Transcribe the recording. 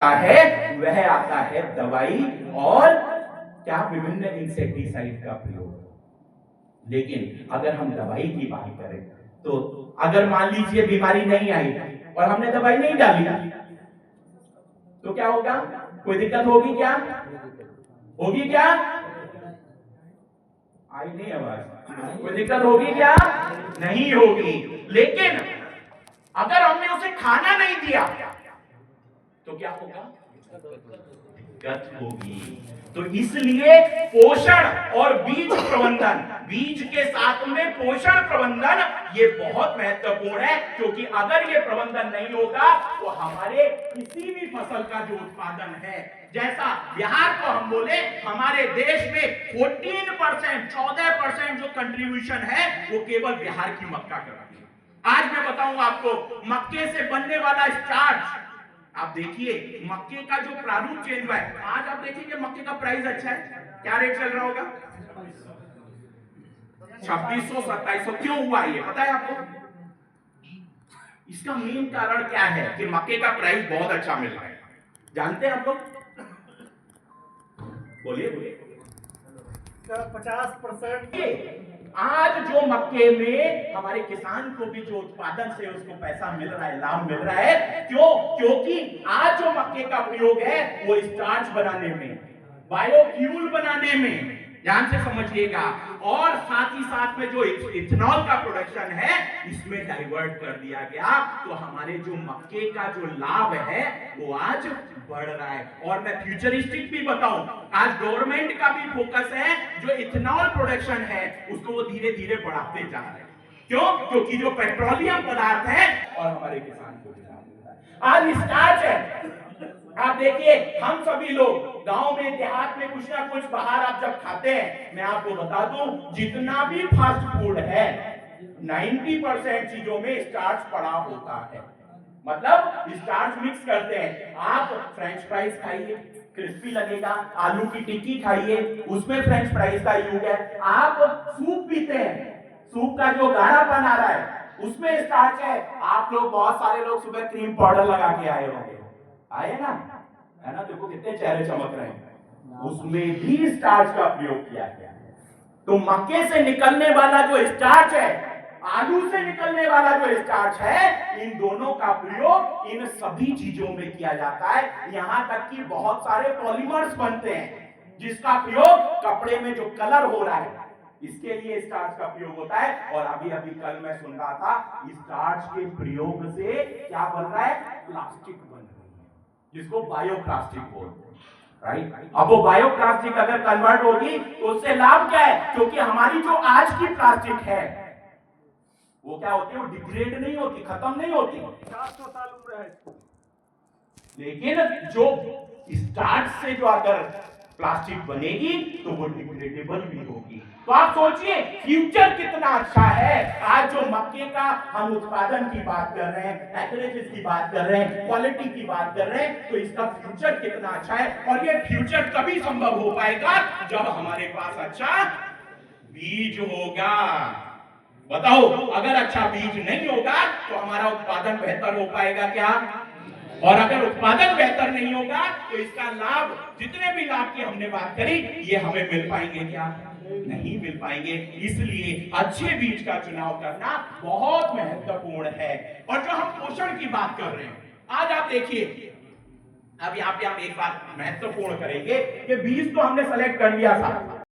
है वह आता है दवाई और क्या विभिन्न इंसेक्टिसाइड का प्रयोग। लेकिन अगर हम दवाई की बात करें तो अगर मान लीजिए बीमारी नहीं आई और हमने दवाई नहीं डाली तो क्या होगा? कोई दिक्कत होगी क्या? होगी क्या? आई नहीं आवाज? कोई दिक्कत होगी क्या? नहीं होगी। लेकिन अगर हमने उसे खाना नहीं दिया तो क्या होगा? दिक्कत होगी। तो इसलिए पोषण और बीज प्रबंधन, बीज के साथ में पोषण प्रबंधन ये बहुत महत्वपूर्ण है, क्योंकि अगर ये प्रबंधन नहीं होगा तो हमारे किसी भी फसल का जो उत्पादन है, जैसा बिहार को हम बोले हमारे देश में 14% जो कंट्रीब्यूशन है वो केवल बिहार की मक्का का है। आज मैं बताऊंगा आपको मक्के से बनने वाला स्टार्च। आप देखिए मक्के का जो प्रारूप चेंज हुआ है। आज आप देखिए मक्के का प्राइस अच्छा है। क्या रेट चल रहा होगा? 2600-2700। क्यों हुआ ये पता है आपको? इसका मेन कारण क्या है कि मक्के का प्राइस बहुत अच्छा मिल रहा है? जानते हैं आप लोग? बोलिए बोलिए। 50% आज जो मक्के में हमारे किसान को भी जो उत्पादन से उसको पैसा मिल रहा है, लाभ मिल रहा है, क्यों? क्योंकि आज जो मक्के का प्रयोग है वो स्टार्च बनाने में, बायोफ्यूल बनाने में, ध्यान से समझिएगा, और साथ ही साथ में जो इथेनॉल का प्रोडक्शन है इसमें डाइवर्ट कर दिया गया। तो हमारे जो मक्के का जो लाभ है वो आज बढ़ रहा है। और मैं फ्यूचरिस्टिक भी बताऊं, आज गवर्नमेंट का भी फोकस है जो इथेनॉल प्रोडक्शन है उसको वो धीरे धीरे बढ़ाते जा रहे हैं। क्यों? क्योंकि जो पेट्रोलियम पदार्थ है और हमारे किसान को आज स्टार्च है। आप देखिए हम सभी लोग गांव में देहात में कुछ ना कुछ बाहर आप जब खाते हैं, मैं आपको बता दूं जितना भी फास्ट फूड है 90% चीजों में स्टार्च पड़ा होता है। मतलब स्टार्च मिक्स करते हैं। आप फ्रेंच फ्राइज खाइए, क्रिस्पी लगेगा। आलू की टिक्की खाइए, उसमें फ्रेंच फ्राइज का यूज है। आप सूप पीते हैं, सूप का जो गाढ़ापन आ रहा है उसमें स्टार्च है। आप लोग बहुत सारे लोग सुबह क्रीम पाउडर लगा के आए होंगे, आए ना? है ना? देखो कितने चेहरे चमक रहे हैं, उसमें भी स्टार्च का प्रयोग किया गया है। तो मक्के से निकलने वाला जो स्टार्च है, आलू से निकलने वाला जो स्टार्च है, इन दोनों का प्रयोग इन सभी चीजों में किया जाता है। यहां तक कि बहुत सारे पॉलीमर्स बनते हैं जिसका प्रयोग कपड़े में जो कलर हो रहा है इसके लिए स्टार्च का प्रयोग होता है। और अभी अभी कल मैं सुन रहा था स्टार्च के प्रयोग से क्या बन रहा है? प्लास्टिक बन रही है, जिसको बायोप्लास्टिक बोलते हैं, राइट? अब वो बायोप्लास्टिक अगर कन्वर्ट होगी तो उससे लाभ क्या है? क्योंकि हमारी जो आज की प्लास्टिक है वो क्या होती है? वो डिग्रेड नहीं होती, खत्म नहीं होती, 400 साल उम्र है। लेकिन जो स्टार्च से जो अगर प्लास्टिक बनेगी तो वो डिग्रेडेबल भी होगी। तो आप सोचिए फ्यूचर कितना अच्छा है। आज जो मक्के का हम उत्पादन की बात कर रहे हैं, एक्रेजेस की बात कर रहे हैं, क्वालिटी की बात कर रहे हैं, तो इसका फ्यूचर कितना अच्छा है। और ये फ्यूचर तभी संभव हो पाएगा जब हमारे पास अच्छा बीज होगा। बताओ, अगर अच्छा बीज नहीं होगा तो हमारा उत्पादन बेहतर हो पाएगा क्या? और अगर उत्पादन बेहतर नहीं होगा तो इसका लाभ, जितने भी लाभ की हमने बात करी, ये हमें मिल पाएंगे क्या? नहीं मिल पाएंगे। इसलिए अच्छे बीज का चुनाव करना बहुत महत्वपूर्ण है। और जो हम पोषण की बात कर रहे हैं, आज आप देखिए, अब यहाँ पे हम एक बात महत्वपूर्ण करेंगे कि बीज तो हमने सेलेक्ट कर लिया था,